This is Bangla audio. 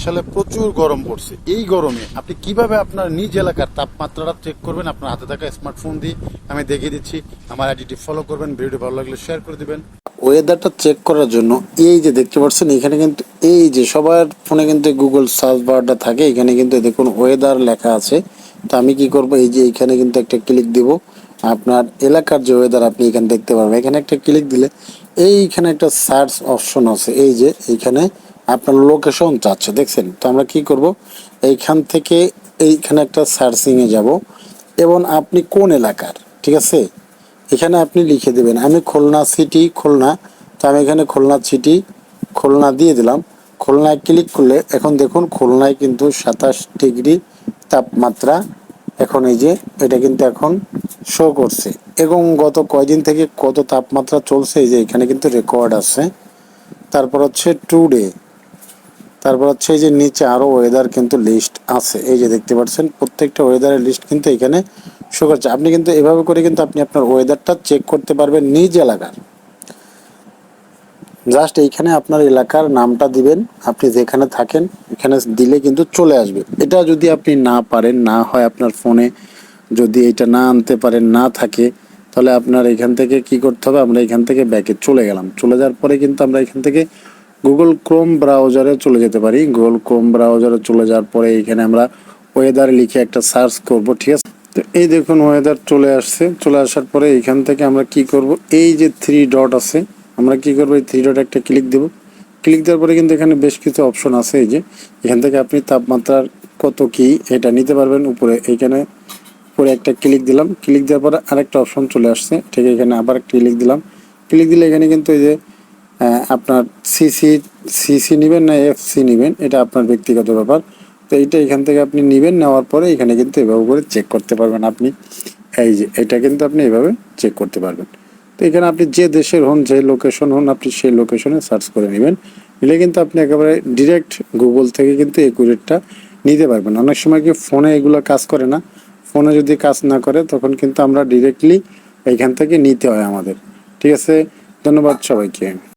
সালে প্রচুর গরম পড়ছে। এই গরমে আপনি কিভাবে আপনার নিজ এলাকার তাপমাত্রাটা চেক করবেন আপনার হাতে থাকা স্মার্টফোন দিয়ে আমি দেখিয়ে দিচ্ছি। আমার আইডিটি ফলো করবেন, ভিডিওটি ভালো লাগলে শেয়ার করে দিবেন। ওয়েদারটা চেক করার জন্য এই যে দেখতে পাচ্ছেন এখানে কিন্তু এই যে সবার ফোনে কিন্তু গুগল সার্চ বারটা থাকে, এখানে কিন্তু দেখুন ওয়েদার লেখা আছে। তো আমি কি করব, এই যে এখানে কিন্তু একটা ক্লিক দিব, আপনার এলাকার যে ওয়েদার আপনি এখানে দেখতে পারবেন। এখানে একটা ক্লিক দিলে এইখানে একটা সার্চ অপশন আছে, এই যে এইখানে আপনার লোকেশন চাচ্ছে, দেখছেন? তো আমরা কি করব, এইখান থেকে এইখানে একটা সার্চিংয়ে যাব এবং আপনি কোন এলাকার, ঠিক আছে, এখানে আপনি লিখে দেবেন আমি খুলনা সিটি, খুলনা। তো আমি এখানে খুলনা সিটি, খুলনা দিয়ে দিলাম। খুলনায় ক্লিক করলে এখন দেখুন খুলনায় কিন্তু 27 ডিগ্রি তাপমাত্রা এখন এই যে এটা কিন্তু এখন শো করছে, এবং গত কয়দিন থেকে কত তাপমাত্রা চলছে এই যে এখানে কিন্তু রেকর্ড আছে। তারপর হচ্ছে টুডে, তারপর হচ্ছে এই যে নিচে আরো ওয়েদার কিন্তু লিস্ট আছে, এই যে দেখতে পাচ্ছেন প্রত্যেকটা ওয়েদারের লিস্ট কিন্তু এখানে শো করছে। আপনি কিন্তু এভাবে করে কিন্তু আপনি আপনার ওয়েদারটা চেক করতে পারবেন নিজ এলাকার। জাস্ট এইখানে আপনার এলাকার নামটা দিবেন, আপনি যেখানে থাকেন এখানে দিলে কিন্তু চলে আসবে। এটা যদি আপনি না পারেন, না হয় আপনার ফোনে যদি এটা না আনতে পারেন, না থাকে, তাহলে আপনার এখান থেকে কি করতে হবে, আমরা এখান থেকে ব্যাকে চলে গেলাম। চলে যাওয়ার পরে কিন্তু আমরা এখান থেকে গুগল ক্রোম ব্রাউজারে চলে যেতে পারি। গুগল ক্রোম ব্রাউজারে চলে যাওয়ার পরে এখানে আমরা ওয়েদার লিখে একটা সার্চ করব, ঠিক আছে? তো এই দেখুন ওয়েদার চলে আসছে। চলে আসার পরে এখান থেকে আমরা কি করব, এই যে 3 ডট আছে, আমরা কি করব, এই 3 ডট একটা ক্লিক দেব। ক্লিক দেওয়ার পরে কিন্তু এখানে বেশ কিছু অপশন আছে, এই যে এখান থেকে আপনি তাপমাত্রার কত কি এটা নিতে পারবেন। উপরে এইখানে উপরে একটা ক্লিক দিলাম, ক্লিক দেওয়ার পরে আরেকটা অপশন চলে আসছে, ঠিক এখানে আবার ক্লিক দিলাম। ক্লিক দিলে এখানে কিন্তু এই যে আপনার সিসি সিসি নেবেন না এফসি নেবেন, এটা আপনার ব্যক্তিগত ব্যাপার। তো এইটা এখান থেকে আপনি নেবেন, নেওয়ার পরে এখানে কিন্তু এভাবে করে চেক করতে পারবেন আপনি। এই যে এটা কিন্তু আপনি এভাবে চেক করতে পারবেন। তো এখানে আপনি যে দেশের হন, যে লোকেশন হন, আপনি সেই লোকেশনে সার্চ করে নেবেন। নিলে কিন্তু আপনি একেবারে ডিরেক্ট গুগল থেকে কিন্তু একুরেটটা নিতে পারবেন। অনেক সময় কি ফোনে এগুলো কাজ করে না, ফোনে যদি কাজ না করে তখন কিন্তু আমরা ডিরেক্টলি এইখান থেকে নিতে হয় আমাদের। ঠিক আছে, ধন্যবাদ সবাইকে।